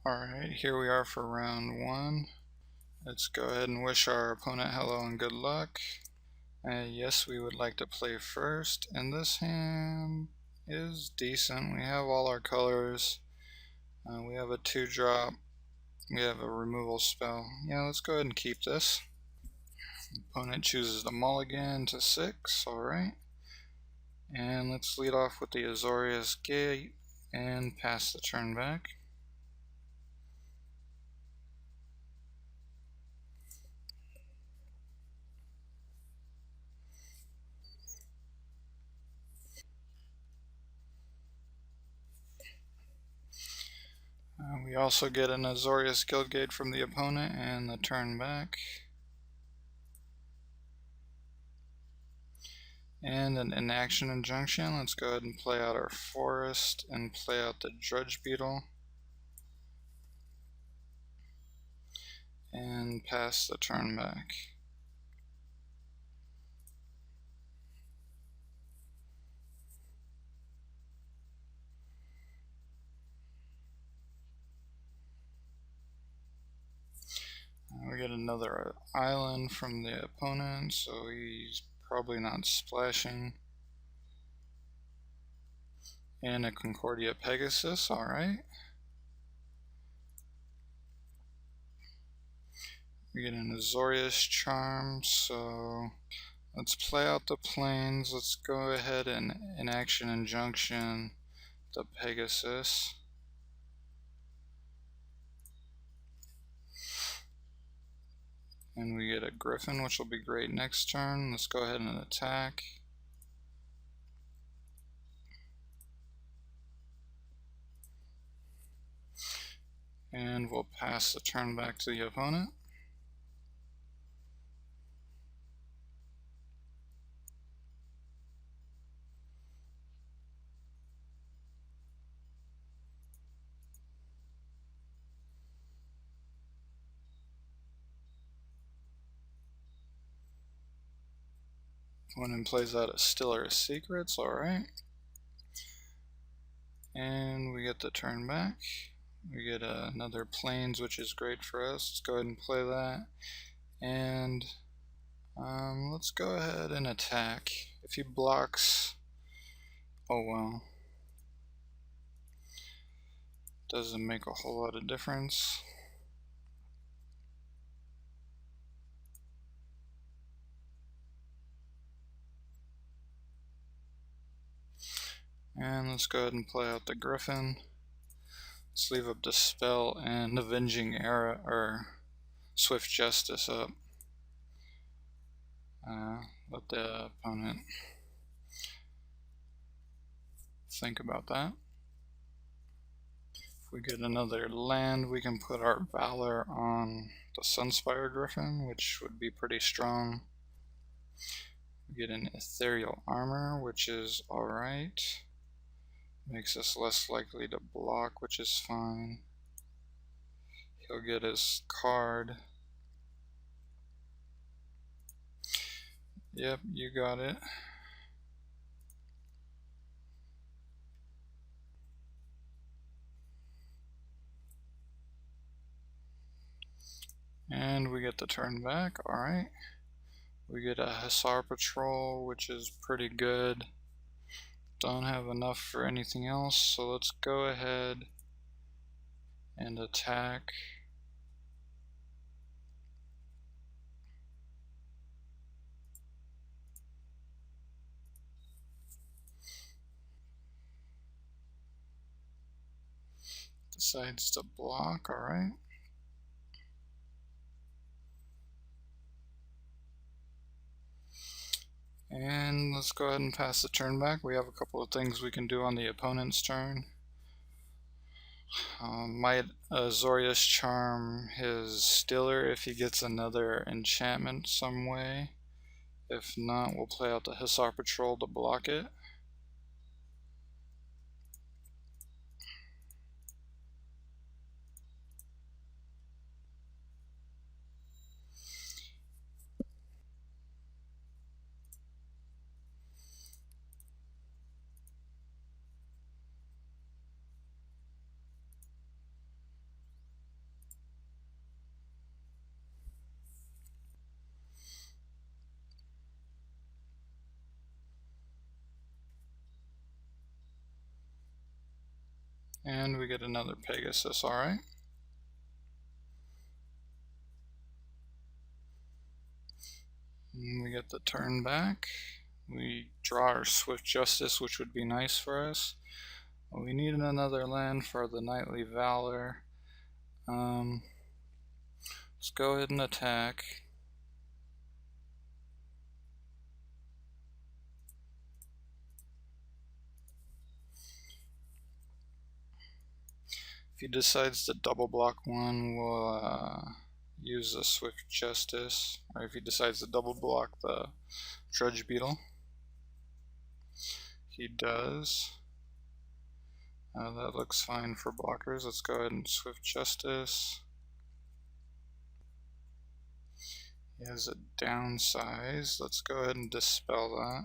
Alright, here we are for round 1. Let's go ahead and wish our opponent hello and good luck. Yes, we would like to play first, and this hand is decent. We have all our colors. We have a 2-drop. We have a removal spell. Yeah, let's go ahead and keep this. Opponent chooses the mulligan to 6, alright. And let's lead off with the Azorius Gate and pass the turn back. We also get an Azorius Guildgate from the opponent and the turn back. And an inaction injunction. Let's go ahead and play out our forest and play out the Drudge Beetle. And pass the turn back. We get another island from the opponent, so he's probably not splashing. And a Concordia Pegasus, alright. We get an Azorius Charm, so let's play out the planes. Let's go ahead and inaction injunction the Pegasus. And we get a Griffin, which will be great next turn. Let's go ahead and attack. And we'll pass the turn back to the opponent. Opponent plays out a Stiller of Secrets, alright. And we get the turn back. We get another Plains, which is great for us. Let's go ahead and play that. And let's go ahead and attack. If he blocks, oh well. Doesn't make a whole lot of difference. And let's go ahead and play out the Griffin. Let's leave up Dispel and Avenging Era or Swift Justice up. Let the opponent think about that. If we get another land, we can put our Valor on the Sunspire Griffin, which would be pretty strong. We get an Ethereal Armor, which is alright. Makes us less likely to block, which is fine. He'll get his card. Yep, you got it. And we get the turn back, alright. We get a Hussar Patrol, which is pretty good. Don't have enough for anything else, so let's go ahead and attack. Decides to block, alright. And let's go ahead and pass the turn back. We have a couple of things we can do on the opponent's turn. Might Azorius Charm his Stiller if he gets another enchantment some way. If not, we'll play out the Hussar Patrol to block it. And we get another Pegasus, alright. And we get the turn back. We draw our Swift Justice, which would be nice for us. We need another land for the Knightly Valor. Let's go ahead and attack. If he decides to double block one, we'll use the Swift Justice. Or if he decides to double block the Drudge Beetle. He does. That looks fine for blockers. Let's go ahead and Swift Justice. He has a downsize. Let's go ahead and dispel that.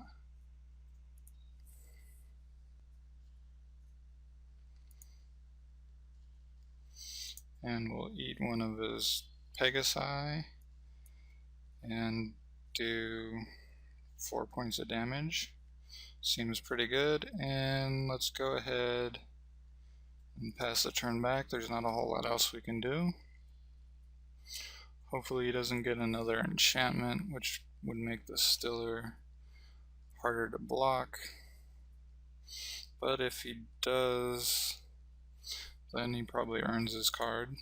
And we'll eat one of his Pegasi and do 4 points of damage. Seems pretty good. And let's go ahead and pass the turn back. There's not a whole lot else we can do. Hopefully he doesn't get another enchantment, which would make the Stiller harder to block. But if he does, then he probably earns his card.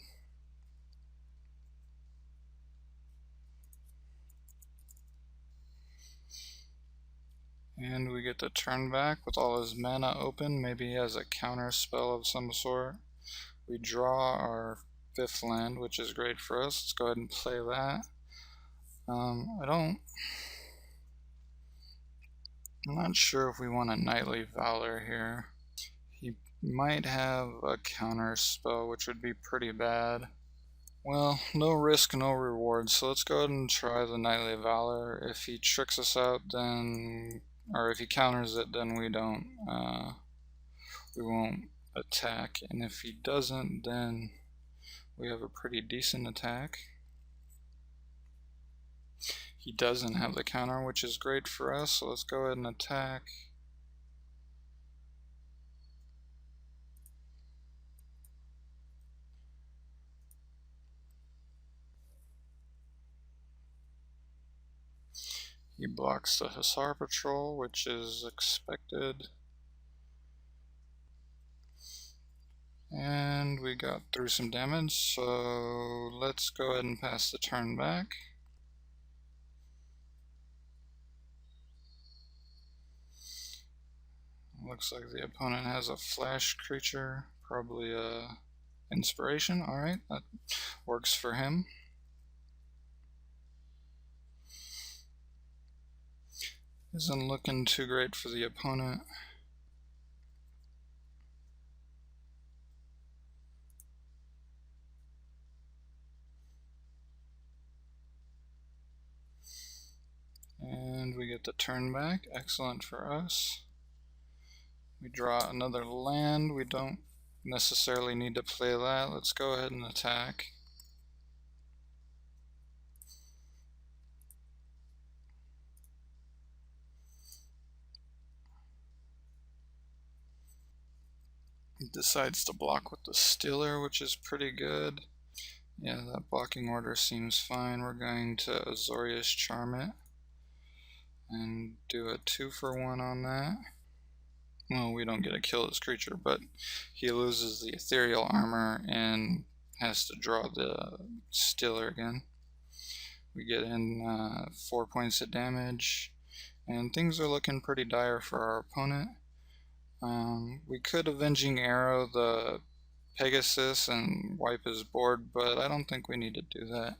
And we get the turn back with all his mana open. Maybe he has a counter spell of some sort. We draw our 5th land, which is great for us. Let's go ahead and play that. I'm not sure if we want a Knightly Valor here. He might have a counter spell, which would be pretty bad. Well, no risk, no reward, so let's go ahead and try the Knightly Valor. If he tricks us out, then, or if he counters it, then we won't attack, and if he doesn't, then we have a pretty decent attack. He doesn't have the counter, which is great for us, so let's go ahead and attack. He blocks the Hussar Patrol, which is expected. And we got through some damage, so let's go ahead and pass the turn back. Looks like the opponent has a flash creature, probably a inspiration. Alright, that works for him. Isn't looking too great for the opponent. And we get the turn back. Excellent for us. We draw another land. We don't necessarily need to play that. Let's go ahead and attack. He decides to block with the Stiller, which is pretty good. Yeah, that blocking order seems fine. We're going to Azorius Charm it and do a 2-for-1 on that. Well, we don't get to kill this creature, but he loses the ethereal armor and has to draw the Stiller again. We get in 4 points of damage, and things are looking pretty dire for our opponent. We could Avenging Arrow the Pegasus and wipe his board, but I don't think we need to do that.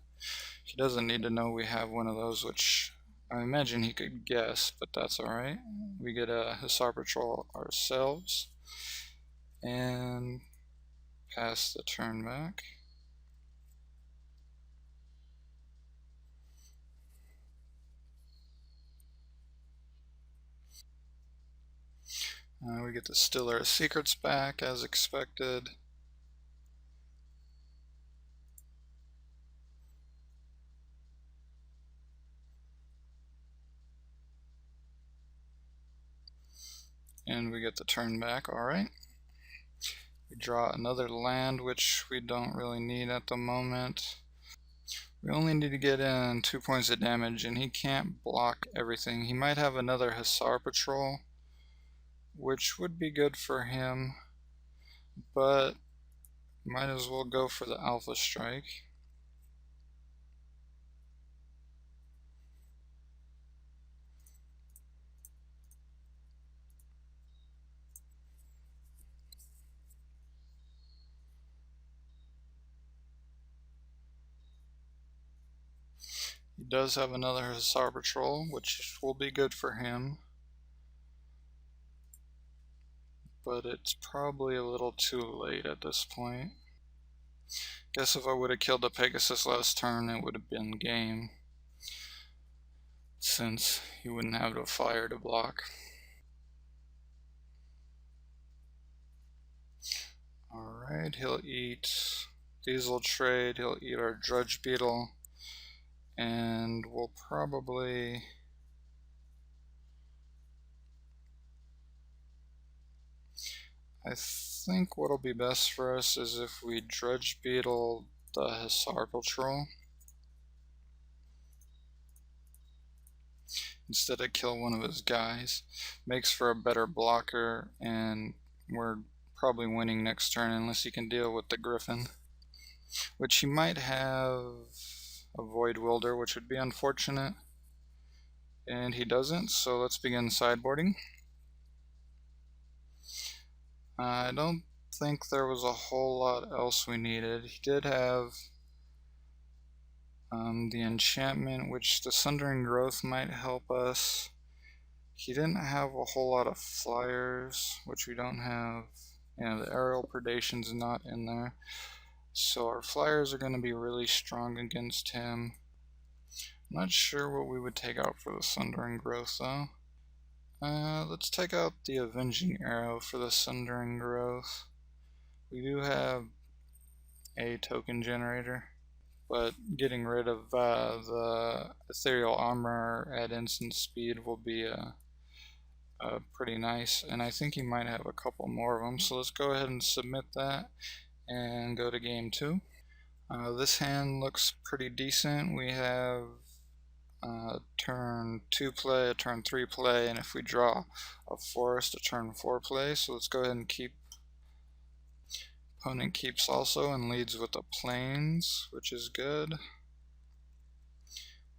He doesn't need to know we have one of those, which I imagine he could guess, but that's alright. We get a Hussar Patrol ourselves and pass the turn back. We get the Stiller of Secrets back as expected. And we get the turn back, alright. We draw another land, which we don't really need at the moment. We only need to get in 2 points of damage, and he can't block everything. He might have another Hussar Patrol, which would be good for him, but might as well go for the Alpha Strike. He does have another Hussar Patrol, which will be good for him, but it's probably a little too late at this point. Guess if I would have killed the Pegasus last turn, it would have been game, since he wouldn't have the fire to block. Alright, he'll eat, these will trade, he'll eat our Drudge Beetle, and we'll probably I think what'll be best for us is if we Drudge Beetle the Hussar Patrol instead of kill one of his guys. Makes for a better blocker, and we're probably winning next turn unless he can deal with the Griffin, which he might have a Void Wilder, which would be unfortunate, and he doesn't, so let's begin sideboarding. I don't think there was a whole lot else we needed. He did have the enchantment, which the Sundering Growth might help us. He didn't have a whole lot of flyers, which we don't have. The aerial predation's not in there, so our flyers are going to be really strong against him. I'm not sure what we would take out for the Sundering Growth though. Let's take out the Avenging Arrow for the Sundering Growth. We do have a token generator, but getting rid of the Ethereal Armor at instant speed will be pretty nice, and I think he might have a couple more of them, so let's go ahead and submit that and go to game 2. This hand looks pretty decent. We have turn 2 play, a turn 3 play, and if we draw a forest, a turn 4 play. So let's go ahead and keep. Opponent keeps also and leads with the plains, which is good.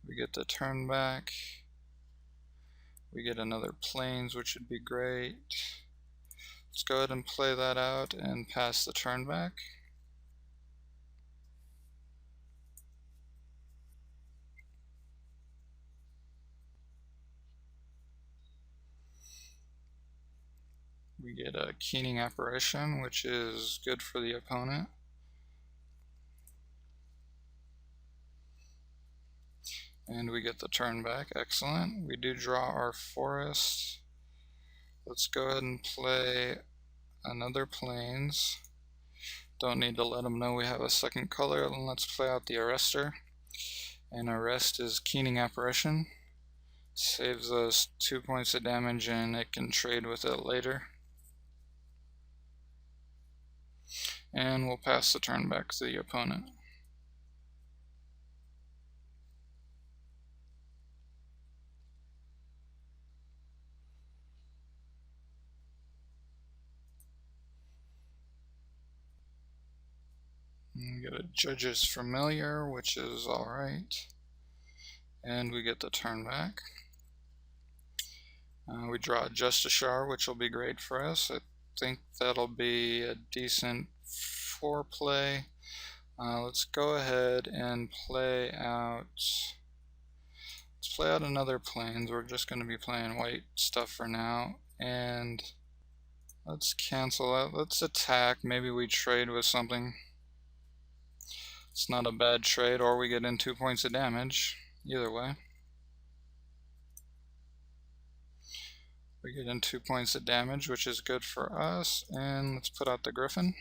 We get the turn back. We get another plains, which would be great. Let's go ahead and play that out and pass the turn back. We get a Keening Apparition, which is good for the opponent. And we get the turn back. Excellent. We do draw our forest. Let's go ahead and play another plains. Don't need to let them know we have a second color. And let's play out the Arrestor. And Arrest is Keening Apparition. Saves us 2 points of damage, and it can trade with it later. And we'll pass the turn back to the opponent. We get a Judge's Familiar, which is alright. And we get the turn back. We draw a Justiciar, which will be great for us. I think that'll be a decent 4 play. Let's go ahead and play out. Let's play out another plains. We're just going to be playing white stuff for now. And let's cancel out. Let's attack. Maybe we trade with something. It's not a bad trade, or we get in 2 points of damage. Either way. We get in 2 points of damage, which is good for us. And let's put out the Griffin.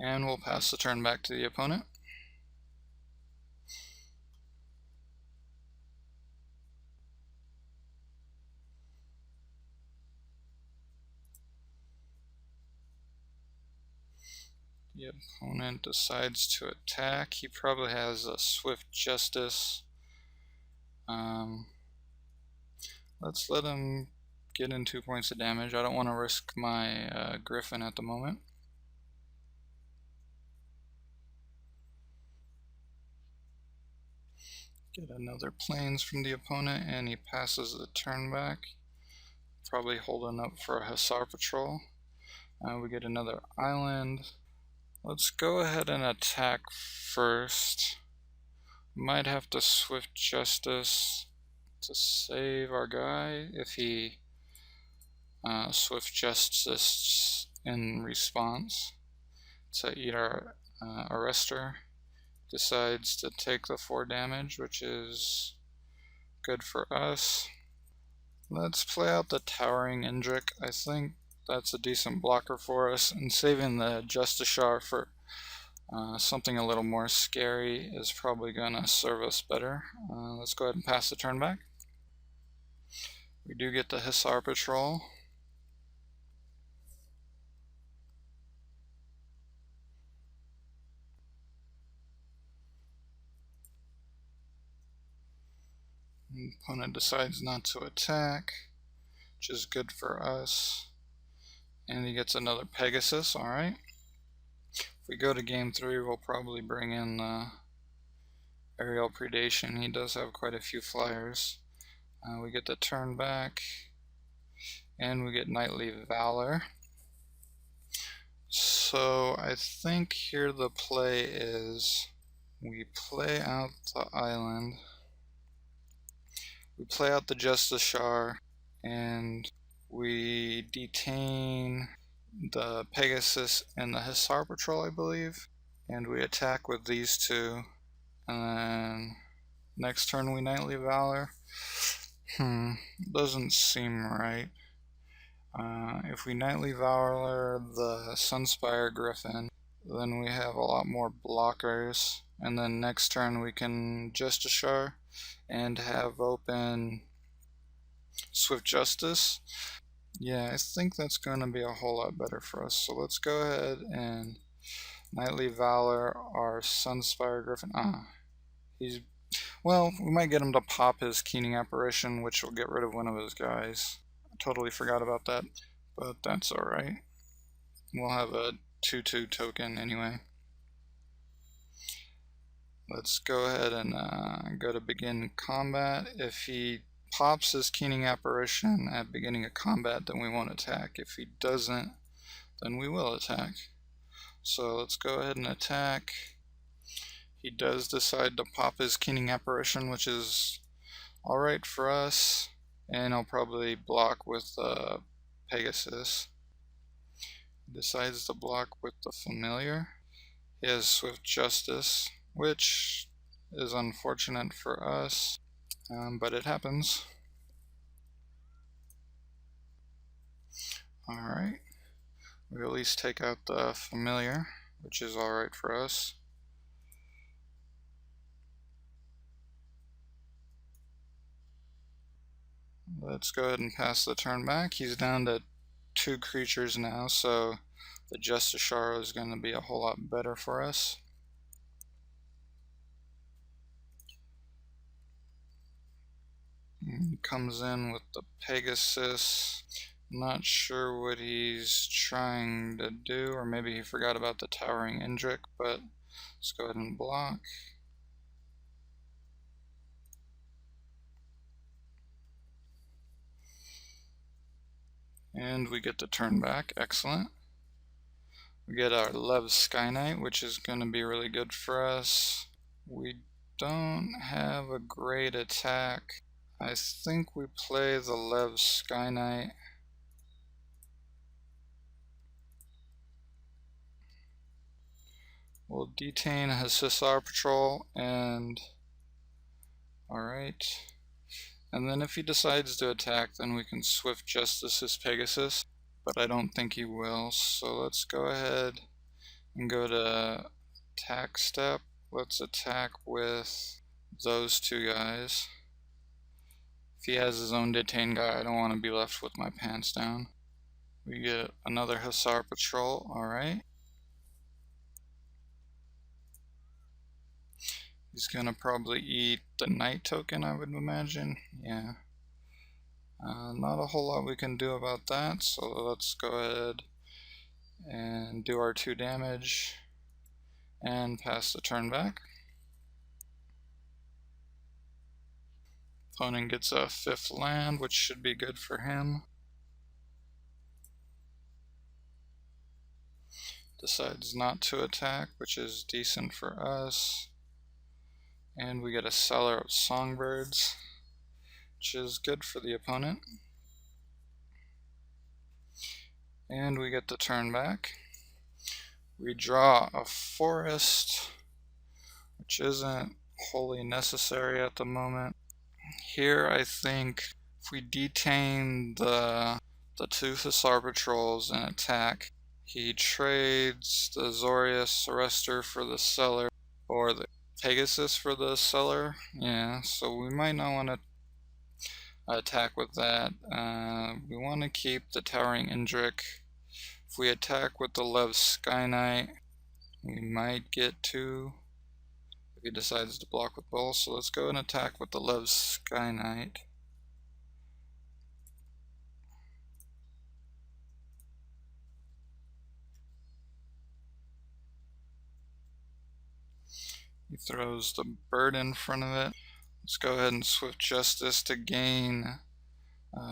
And we'll pass the turn back to the opponent. The opponent decides to attack. He probably has a Swift Justice. Let's let him get in 2 points of damage. I don't want to risk my Griffin at the moment. Get another planes from the opponent, and he passes the turn back. Probably holding up for a Hussar Patrol. We get another island. Let's go ahead and attack first. Might have to Swift Justice to save our guy if he Swift Justice in response to eat our arrestor. Decides to take the 4 damage, which is good for us. Let's play out the Towering Indrik. I think that's a decent blocker for us, and saving the Justiciar for something a little more scary is probably gonna serve us better. Let's go ahead and pass the turn back. We do get the Hussar Patrol. The opponent decides not to attack, which is good for us. And he gets another Pegasus, alright. If we go to game 3, we'll probably bring in Aerial Predation. He does have quite a few flyers. We get the turn back, and we get Knightly Valor. So I think here the play is we play out the island, we play out the Justiciar, and we detain the Pegasus and the Hussar Patrol, I believe, and we attack with these two, and then next turn we Knightly Valor. Doesn't seem right. If we Knightly Valor the Sunspire Griffin, then we have a lot more blockers, and then next turn we can Justiciar and have open Swift Justice. Yeah, I think that's going to be a whole lot better for us. So let's go ahead and Knightly Valor our Sunspire Griffin. Well, we might get him to pop his Keening Apparition, which will get rid of one of his guys. I totally forgot about that, but that's alright. We'll have a 2/2 token anyway. Let's go ahead and go to begin combat. If he pops his Keening Apparition at beginning of combat, then we won't attack. If he doesn't, then we will attack. So let's go ahead and attack. He does decide to pop his Keening Apparition, which is alright for us, and I'll probably block with Pegasus. He decides to block with the Familiar. He has Swift Justice, which is unfortunate for us, but it happens. Alright, we at least take out the Familiar, which is alright for us. Let's go ahead and pass the turn back. He's down to 2 creatures now, so the Justiciar is going to be a whole lot better for us. He comes in with the Pegasus. Not sure what he's trying to do, or maybe he forgot about the Towering Indrik, but let's go ahead and block. And we get the turn back, excellent. We get our Lev Sky Knight, which is going to be really good for us. We don't have a great attack. I think we play the Lev Sky Knight. We'll detain his Hussar Patrol, and alright. And then if he decides to attack, then we can Swift Justice his Pegasus, but I don't think he will. So let's go ahead and go to attack step. Let's attack with those 2 guys. If he has his own detain guy, I don't want to be left with my pants down. We get another Hussar Patrol, alright. He's gonna probably eat the night token, I would imagine. Yeah. Not a whole lot we can do about that, so let's go ahead and do our 2 damage and pass the turn back. Opponent gets a 5th land, which should be good for him. Decides not to attack, which is decent for us. And we get a Seller of Songbirds, which is good for the opponent. And we get the turn back. We draw a Forest, which isn't wholly necessary at the moment. Here I think if we detain the 2 Hussar Patrols and attack, he trades the Azorius Arrestor for the Seller, or the Pegasus for the Seller. Yeah, so we might not want to attack with that. We want to keep the Towering Indrik. If we attack with the Lev Sky Knight, we might get 2 if he decides to block with both. So let's go and attack with the Lev Sky Knight. He throws the bird in front of it. Let's go ahead and Swift Justice to gain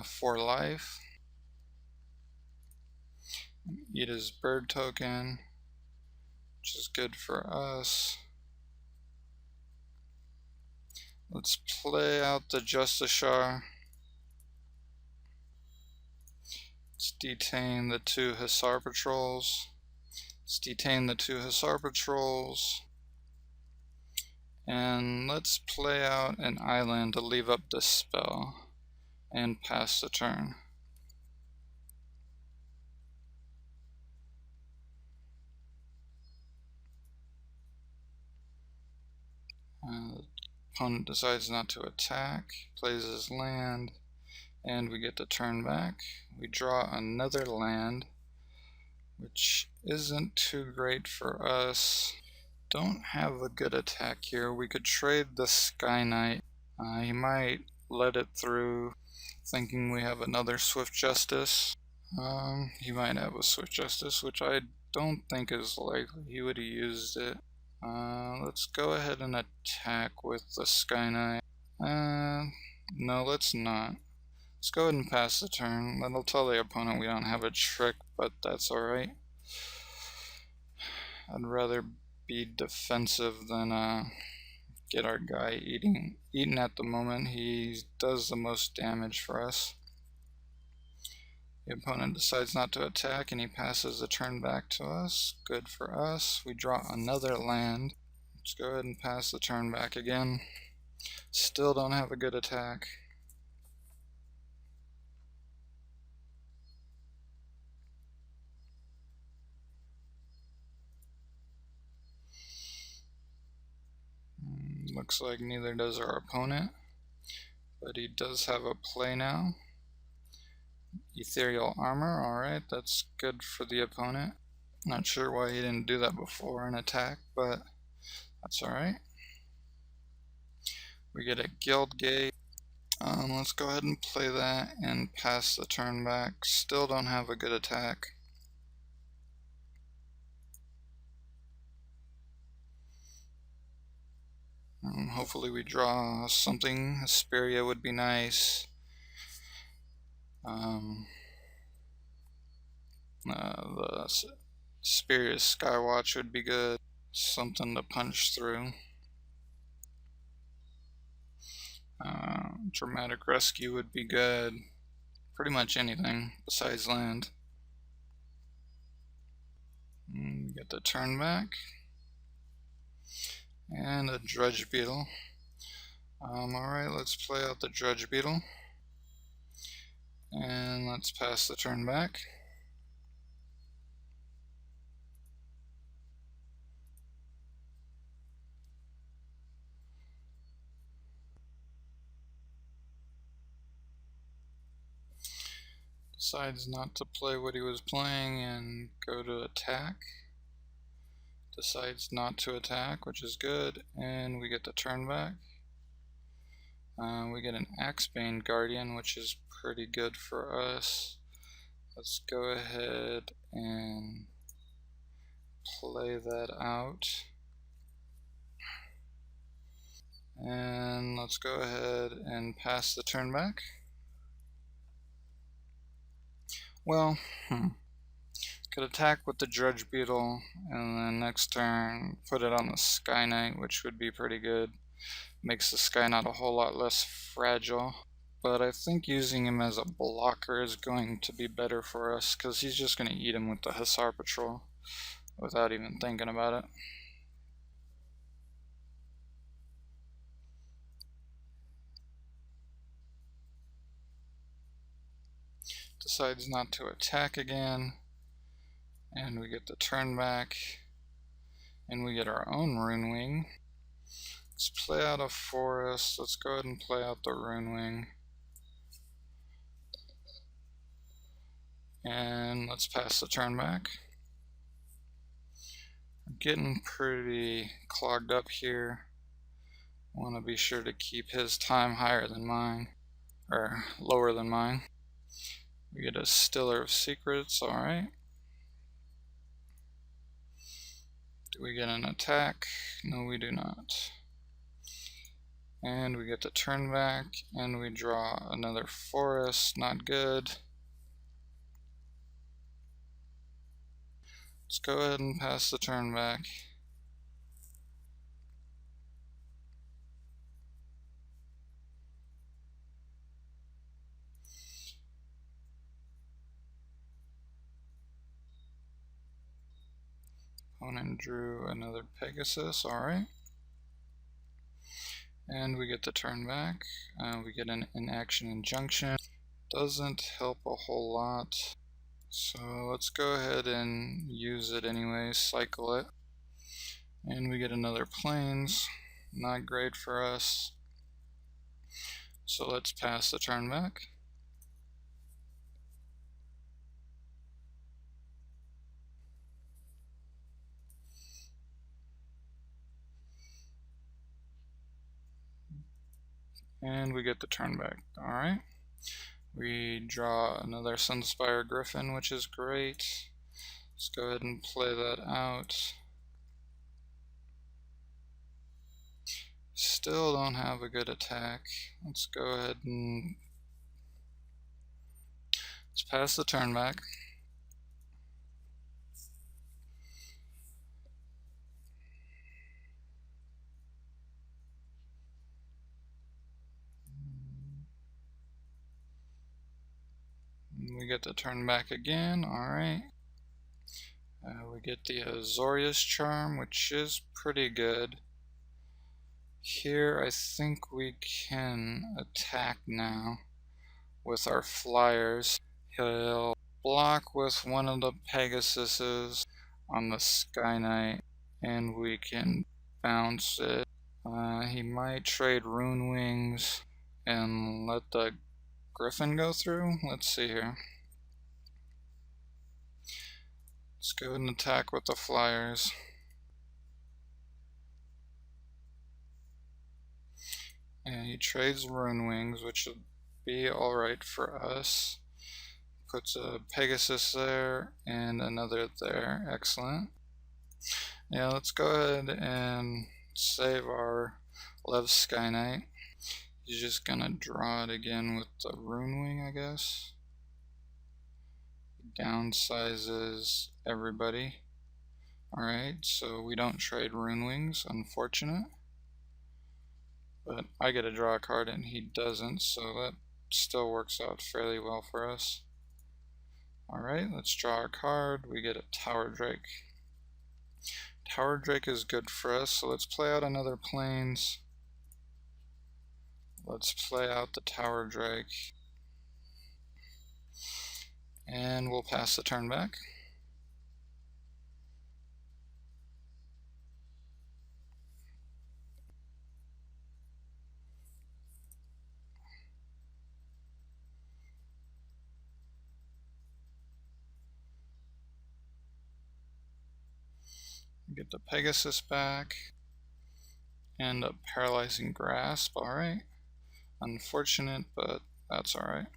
4 life. Eat his bird token, which is good for us. Let's play out the Justiciar. Let's detain the 2 Hussar Patrols. And let's play out an island to leave up the spell and pass the turn. The opponent decides not to attack, plays his land, and we get the turn back. We draw another land, which isn't too great for us. Don't have a good attack here. We could trade the Sky Knight. He might let it through, thinking we have another Swift Justice. He might have a Swift Justice, which I don't think is likely. He would have used it. Let's go ahead and attack with the Sky Knight. No, let's not. Let's go ahead and pass the turn. That'll tell the opponent we don't have a trick, but that's alright. I'd rather be defensive than get our guy eaten at the moment. He does the most damage for us. The opponent decides not to attack and he passes the turn back to us. Good for us. We draw another land. Let's go ahead and pass the turn back again. Still don't have a good attack. Looks like neither does our opponent, but he does have a play now. Ethereal Armor, alright, that's good for the opponent. Not sure why he didn't do that before an attack, but that's alright. We get a Guild Gate. Let's go ahead and play that and pass the turn back. Still don't have a good attack. Hopefully we draw something. Hesperia would be nice. The Spirious Skywatch would be good. Something to punch through. Dramatic Rescue would be good. Pretty much anything besides land. Get the turn back. And a Dredge Beetle. Alright, let's play out the Dredge Beetle. And let's pass the turn back. Decides not to play what he was playing and go to attack. decides not to attack, which is good, and we get the turn back. We get an Axebane Guardian, which is pretty good for us. Let's go ahead and play that out. And let's go ahead and pass the turn back. Well, could attack with the Drudge Beetle, and then next turn put it on the Sky Knight, which would be pretty good. Makes the Sky Knight a whole lot less fragile. But I think using him as a blocker is going to be better for us, because he's just going to eat him with the Hussar Patrol without even thinking about it. Decides not to attack again, and we get the turn back, and we get our own Rune Wing. Let's play out a forest. Let's go ahead and play out the Rune Wing. And let's pass the turn back. We're getting pretty clogged up here. Want to be sure to keep his time higher than mine, or lower than mine. We get a Stiller of Secrets, alright. Do we get an attack? No, we do not. And we get the turn back, and we draw another forest, not good. Let's go ahead and pass the turn back. Opponent drew another Pegasus, alright. And we get the turn back. We get an inaction injunction. Doesn't help a whole lot. So let's go ahead and use it anyway, cycle it. And we get another plains. Not great for us. So let's pass the turn back. And we get the turn back. Alright. We draw another Sunspire Griffin, which is great. Let's go ahead and play that out. Still don't have a good attack. Let's go ahead and let's pass the turn back. We get the turn back again, alright. We get the Azorius Charm, which is pretty good. Here I think we can attack now with our flyers. He'll block with one of the Pegasuses on the Sky Knight, and we can bounce it. He might trade Rune Wings and let the Griffin go through. Let's see here. Let's go ahead and attack with the flyers. And he trades Rune Wings, which would be alright for us. Puts a Pegasus there and another there. Excellent. Yeah, let's go ahead and save our Lev Sky Knight. He's just gonna draw it again with the Rune Wing, I guess. Downsizes everybody. Alright, so we don't trade Rune Wings, unfortunate. But I get to draw a card and he doesn't, so that still works out fairly well for us. Alright, let's draw a card. We get a Tower Drake. Tower Drake is good for us, so let's play out another plains. Let's play out the Tower Drake. And we'll pass the turn back. Get the Pegasus back. And a paralyzing grasp, alright. Unfortunate, but that's alright.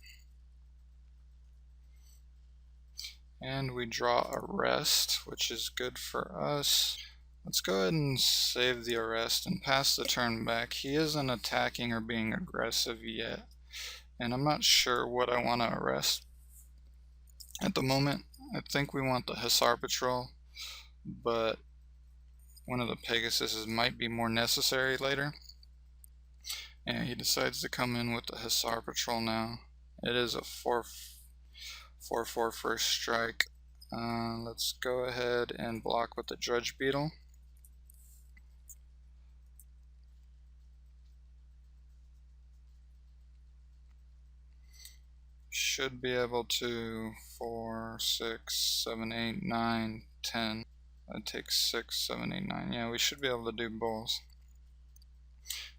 And we draw Arrest, which is good for us. Let's go ahead and save the Arrest and pass the turn back. He isn't attacking or being aggressive yet, and I'm not sure what I want to arrest at the moment. I think we want the Hussar Patrol, but one of the Pegasuses might be more necessary later. And he decides to come in with the Hussar Patrol now. It is a 4/4 first strike. Let's go ahead and block with the Drudge Beetle. Should be able to 4, 6, 7, 8, 9, 10. That takes 6, 7, 8, 9. Yeah, we should be able to do both.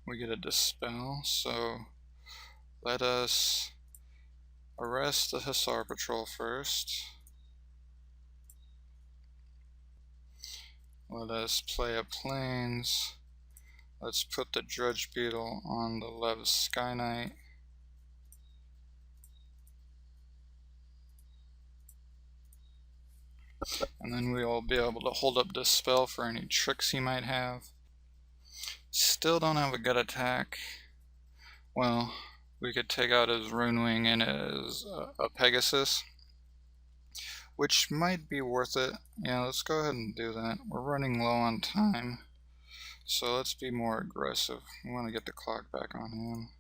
We get a Dispel, so let us arrest the Hussar Patrol first. Let us play a Plains. Let's put the Drudge Beetle on the Lev Sky Knight. And then we'll be able to hold up Dispel for any tricks he might have. Still don't have a good attack. Well, we could take out his Rune Wing and his a Pegasus, which might be worth it. Yeah, let's go ahead and do that. We're running low on time, so let's be more aggressive. We want to get the clock back on him.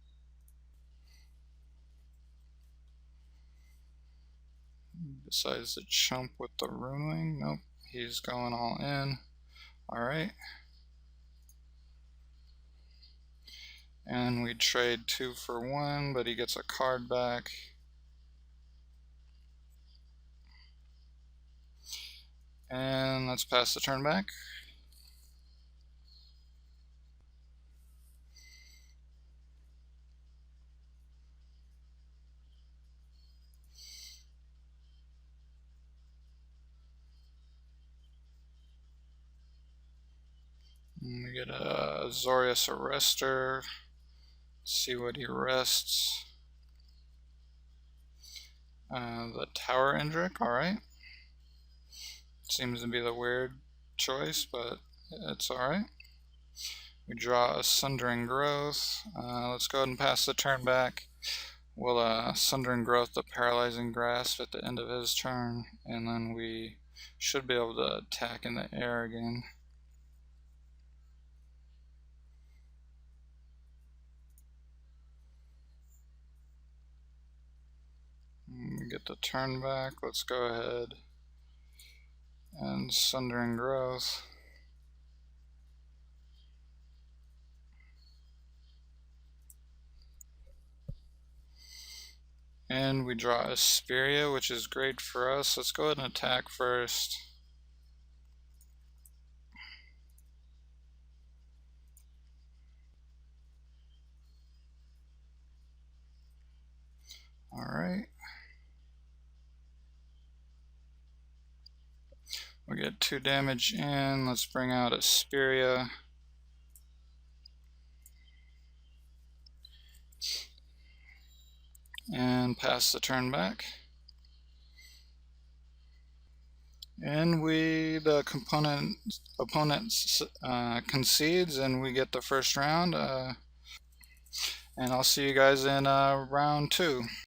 Decides to chump with the Rune Wing. Nope, he's going all in. Alright. And we trade 2 for 1, but he gets a card back. And let's pass the turn back. And we get a Azorius Arrestor. See what he arrests. The Tower Indrik, alright. Seems to be the weird choice, but it's alright. We draw a Sundering Growth. Let's go ahead and pass the turn back. We'll Sundering Growth the Paralyzing Grasp at the end of his turn, and then we should be able to attack in the air again. We get the turn back. Let's go ahead and Sundering Growth. And we draw Asperia, which is great for us. Let's go ahead and attack first. Alright. We get 2 damage in. Let's bring out Asperia. And pass the turn back. And the opponent concedes, and we get the first round. And I'll see you guys in round 2.